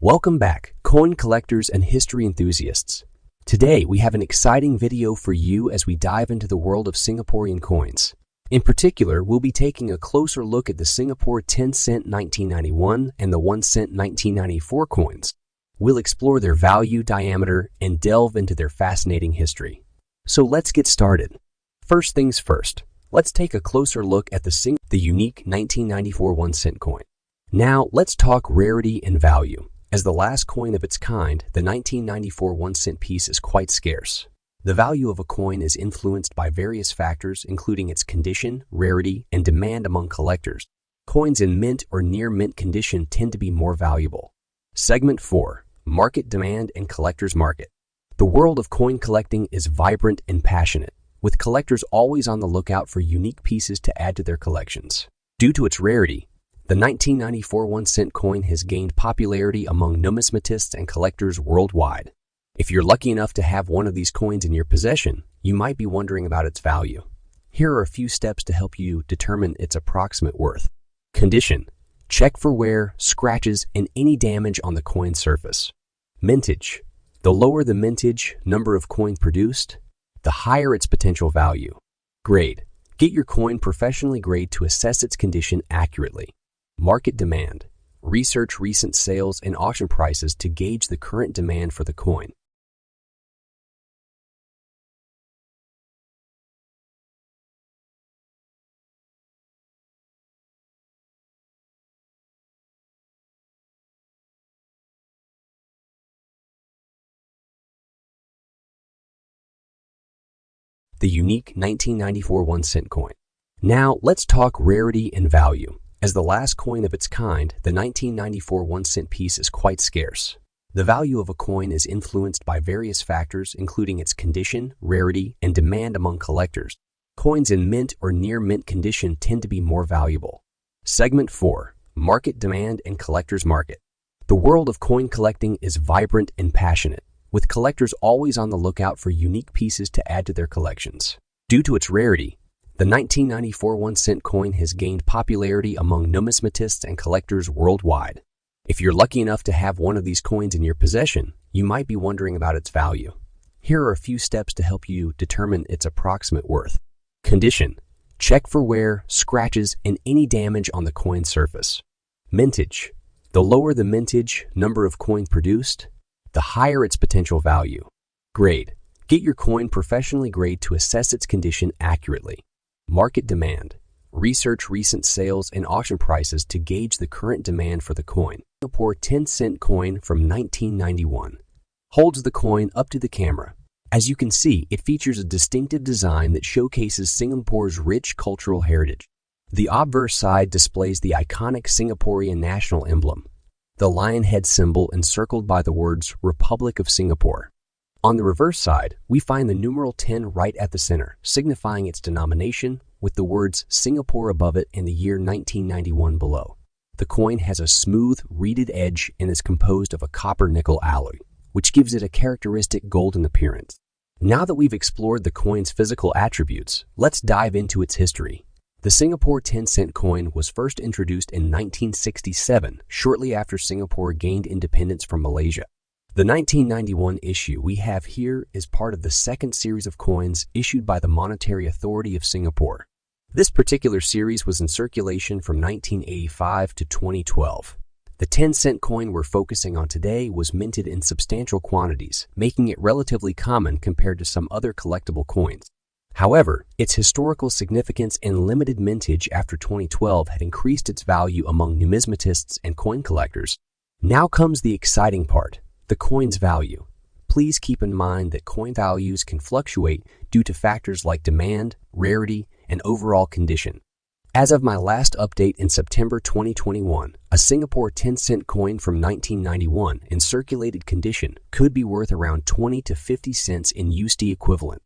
Welcome back, coin collectors and history enthusiasts. Today we have an exciting video for you as we dive into the world of Singaporean coins. In particular, we'll be taking a closer look at the Singapore 10-cent 1991 and the 1-cent 1994 coins. We'll explore their value, diameter, and delve into their fascinating history. So let's get started. First things first, let's take a closer look at the unique 1994 1-cent coin. Now let's talk rarity and value. As the last coin of its kind, the 1994 1-cent piece is quite scarce. The value of a coin is influenced by various factors, including its condition, rarity, and demand among collectors. Coins in mint or near mint condition tend to be more valuable. Segment 4. Market demand and collector's market. The world of coin collecting is vibrant and passionate, with collectors always on the lookout for unique pieces to add to their collections. Due to its rarity, the 1994 1-cent coin has gained popularity among numismatists and collectors worldwide. If you're lucky enough to have one of these coins in your possession, you might be wondering about its value. Here are a few steps to help you determine its approximate worth. Condition. Check for wear, scratches, and any damage on the coin surface. Mintage. The lower the mintage, number of coin produced, the higher its potential value. Grade. Get your coin professionally graded to assess its condition accurately. Market demand. Research recent sales and auction prices to gauge the current demand for the coin. The unique 1994 1-cent coin. Now let's talk rarity and value. As the last coin of its kind, the 1994 1-cent piece is quite scarce. The value of a coin is influenced by various factors, including its condition, rarity, and demand among collectors. Coins in mint or near mint condition tend to be more valuable. Segment 4. Market demand and collector's market. The world of coin collecting is vibrant and passionate, with collectors always on the lookout for unique pieces to add to their collections. Due to its rarity, the 1994 1-cent coin has gained popularity among numismatists and collectors worldwide. If you're lucky enough to have one of these coins in your possession, you might be wondering about its value. Here are a few steps to help you determine its approximate worth. Condition. Check for wear, scratches, and any damage on the coin surface. Mintage. The lower the mintage, number of coin produced, the higher its potential value. Grade. Get your coin professionally graded to assess its condition accurately. Market demand. Research recent sales and auction prices to gauge the current demand for the coin. Singapore 10-cent coin from 1991. Holds the coin up to the camera. As you can see, it features a distinctive design that showcases Singapore's rich cultural heritage. The obverse side displays the iconic Singaporean national emblem, the lion head symbol encircled by the words Republic of Singapore. On the reverse side, we find the numeral 10 right at the center, signifying its denomination, with the words Singapore above it and the year 1991 below. The coin has a smooth, reeded edge and is composed of a copper-nickel alloy, which gives it a characteristic golden appearance. Now that we've explored the coin's physical attributes, let's dive into its history. The Singapore 10-cent coin was first introduced in 1967, shortly after Singapore gained independence from Malaysia. The 1991 issue we have here is part of the second series of coins issued by the Monetary Authority of Singapore. This particular series was in circulation from 1985 to 2012. The 10-cent coin we're focusing on today was minted in substantial quantities, making it relatively common compared to some other collectible coins. However, its historical significance and limited mintage after 2012 had increased its value among numismatists and coin collectors. Now comes the exciting part. The coin's value. Please keep in mind that coin values can fluctuate due to factors like demand, rarity, and overall condition. As of my last update in September 2021, a Singapore 10-cent coin from 1991 in circulated condition could be worth around 20 to 50 cents in USD equivalent.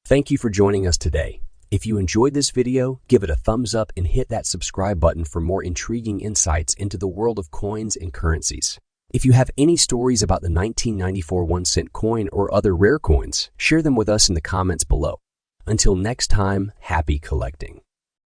Thank you for joining us today. If you enjoyed this video, give it a thumbs up and hit that subscribe button for more intriguing insights into the world of coins and currencies. If you have any stories about the 1994 1-cent coin or other rare coins, share them with us in the comments below. Until next time, happy collecting.